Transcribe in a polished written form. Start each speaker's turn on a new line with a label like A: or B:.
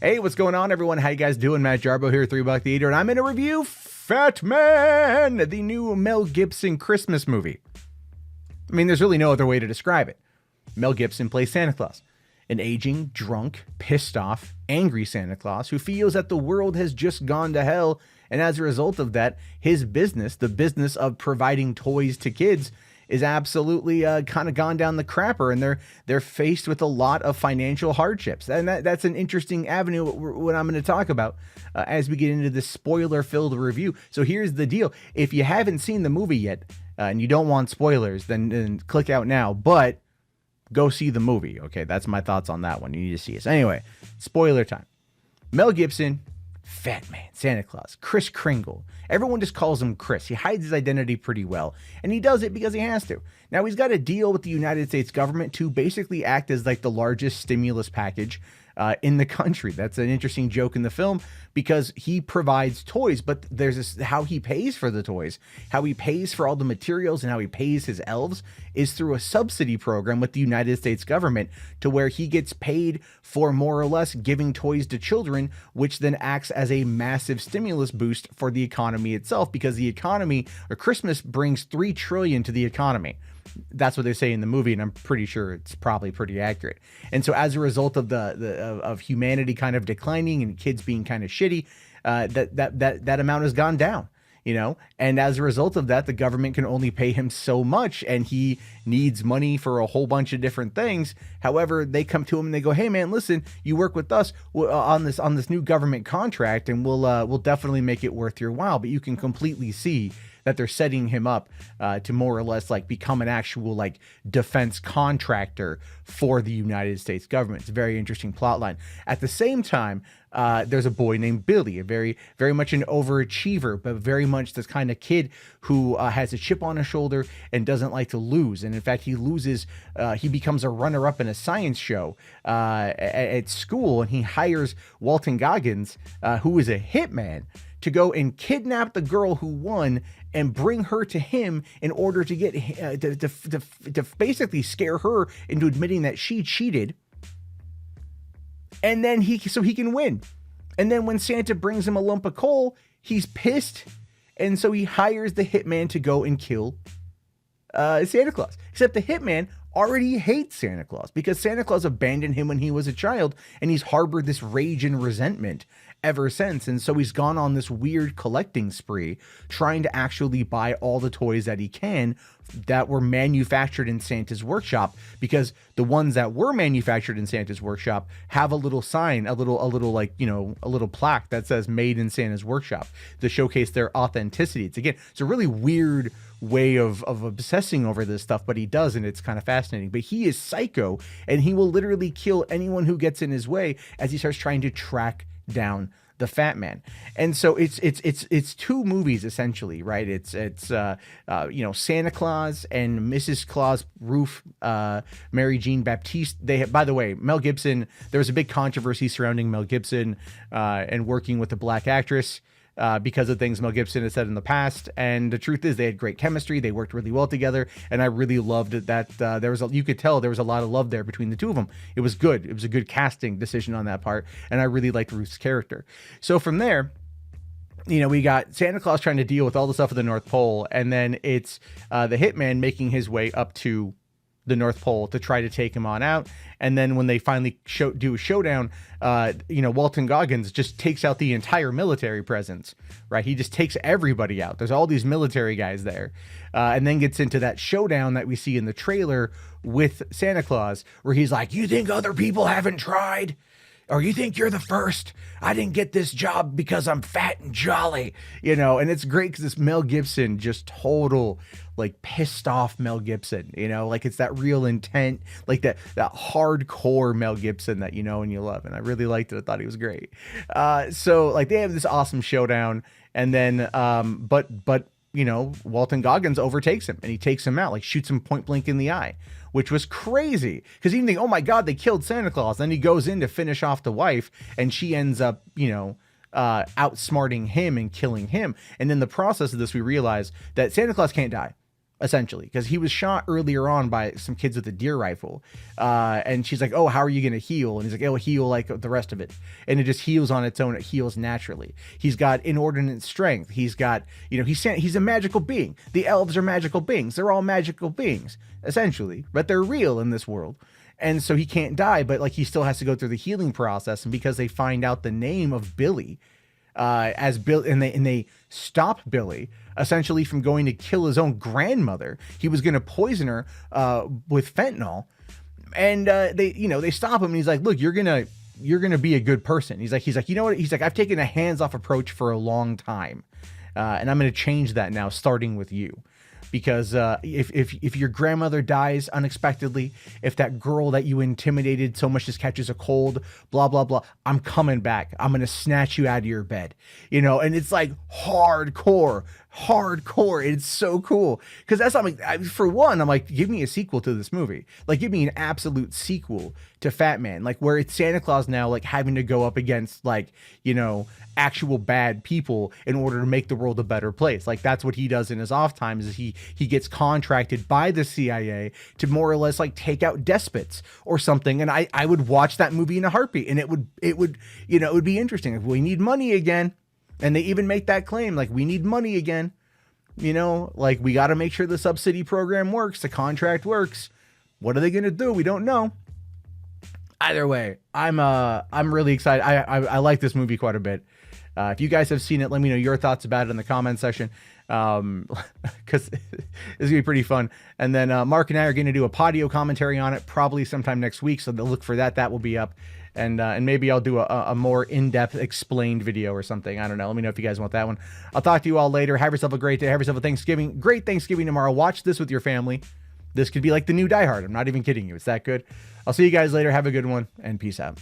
A: Hey, what's going on, everyone? How you guys doing? Matt Jarbo here, $3 Theater, and I'm in a review Fatman, the new Mel Gibson Christmas movie. I mean, there's really no other way to describe it. Mel Gibson plays Santa Claus, an aging, drunk, pissed off, angry Santa Claus who feels that the world has just gone to hell, and as a result of that, his business, the business of providing toys to kids, is absolutely kind of gone down the crapper, and they're faced with a lot of financial hardships. And that's an interesting avenue what I'm going to talk about as we get into this spoiler-filled review. So here's the deal. If you haven't seen the movie yet and you don't want spoilers, then click out now, but go see the movie. Okay, that's my thoughts on that one. You need to see it. So anyway, spoiler time. Mel Gibson, Fatman, Santa Claus, Kris Kringle. Everyone just calls him Chris. He hides his identity pretty well, and he does it because he has to. Now, he's got a deal with the United States government to basically act as like the largest stimulus package in the country. That's an interesting joke in the film because he provides toys, but there's this, how he pays for the toys, how he pays for all the materials, and how he pays his elves is through a subsidy program with the United States government, to where he gets paid for more or less giving toys to children, which then acts as a massive stimulus boost for the economy itself, because the economy, or Christmas, brings $3 trillion to the economy. That's what they say in the movie, and I'm pretty sure it's probably pretty accurate. And so as a result of of humanity kind of declining and kids being kind of shitty, that amount has gone down, you know, and as a result of that, the government can only pay him so much, and he needs money for a whole bunch of different things. However, they come to him and they go, "Hey man, listen, you work with us on this new government contract, and we'll definitely make it worth your while." But you can completely see that they're setting him up to more or less like become an actual like defense contractor for the United States government. It's a very interesting plot line. At the same time, there's a boy named Billy, a very much an overachiever, but very much this kind of kid who has a chip on his shoulder and doesn't like to lose. And in fact, he loses. He becomes a runner-up in a science show at school, and he hires Walton Goggins, who is a hitman, to go and kidnap the girl who won and bring her to him in order to get to basically scare her into admitting that she cheated, and then he can win. And then when Santa brings him a lump of coal, he's pissed, and so he hires the hitman to go and kill Santa Claus. Except the hitman already hates Santa Claus because Santa Claus abandoned him when he was a child, and he's harbored this rage and resentment ever since. And so he's gone on this weird collecting spree, trying to actually buy all the toys that he can that were manufactured in Santa's workshop, because the ones that were manufactured in Santa's workshop have a little sign, a little like, you know, a little plaque that says "Made in Santa's Workshop" to showcase their authenticity. It's a really weird way of obsessing over this stuff, but he does, and it's kind of fascinating. But he is psycho, and he will literally kill anyone who gets in his way as he starts trying to track down the Fatman. And so it's two movies essentially, right? It's you know, Santa Claus and Mrs. Claus Roof, Mary Jean-Baptiste. By the way, Mel Gibson, there was a big controversy surrounding Mel Gibson and working with a black actress because of things Mel Gibson has said in the past. And the truth is, they had great chemistry. They worked really well together, and I really loved that. You could tell there was a lot of love there between the two of them. It was good. It was a good casting decision on that part, and I really liked Ruth's character. So from there, you know, we got Santa Claus trying to deal with all the stuff at the North Pole, and then it's the hitman making his way up to the North Pole to try to take him on out. And then when they finally do a showdown, you know, Walton Goggins just takes out the entire military presence, right? He just takes everybody out. There's all these military guys there, and then gets into that showdown that we see in the trailer with Santa Claus, where he's like, "You think other people haven't tried? Or you think you're the first? I didn't get this job because I'm fat and jolly," you know. And it's great because it's Mel Gibson, just total like pissed off Mel Gibson, you know, like it's that real intent, like that hardcore Mel Gibson that you know and you love. And I really liked it. I thought he was great. So like they have this awesome showdown, and then but you know, Walton Goggins overtakes him and he takes him out, like shoots him point blank in the eye, which was crazy because you think, oh my God, they killed Santa Claus. Then he goes in to finish off the wife, and she ends up, you know, outsmarting him and killing him. And in the process of this, we realize that Santa Claus can't die. essentially, because he was shot earlier on by some kids with a deer rifle. And she's like, oh, how are you going to heal? And he's like, it'll heal like the rest of it. And it just heals on its own. It heals naturally. He's got inordinate strength. He's got, he's a magical being. The elves are magical beings. They're all magical beings, essentially, but they're real in this world. And so he can't die, but like he still has to go through the healing process. And because they find out the name of Billy, as Bill, and they stop Billy essentially from going to kill his own grandmother. He was going to poison her with fentanyl, and they stop him. And he's like, "Look, you're gonna be a good person." He's like, you know what? He's like, I've taken a hands-off approach for a long time, and I'm going to change that now, starting with you. Because if your grandmother dies unexpectedly, if that girl that you intimidated so much just catches a cold, blah, blah, blah, I'm coming back. I'm going to snatch you out of your bed, and it's like hardcore. It's so cool. Because that's something, for one, I'm like, give me a sequel to this movie. Like, give me an absolute sequel to Fatman. Like, where it's Santa Claus now, like, having to go up against, like, actual bad people in order to make the world a better place. Like, that's what he does in his off times, is he gets contracted by the CIA to more or less like take out despots or something. And I would watch that movie in a heartbeat, and it would be interesting. If we need money again, and they even make that claim, like, we need money again, like, we got to make sure the subsidy program works, the contract works. What are they going to do? We don't know. Either way, I'm really excited. I like this movie quite a bit. If you guys have seen it, let me know your thoughts about it in the comment section, because it's gonna be pretty fun. And then Mark and I are going to do a Podio commentary on it probably sometime next week, so look for that. That will be up, and maybe I'll do a more in-depth explained video or something. I don't know. Let me know if you guys want that one. I'll talk to you all later. Have yourself a great day. Have yourself a Thanksgiving. Great Thanksgiving tomorrow. Watch this with your family. This could be like the new Die Hard. I'm not even kidding you. It's that good. I'll see you guys later. Have a good one, and peace out.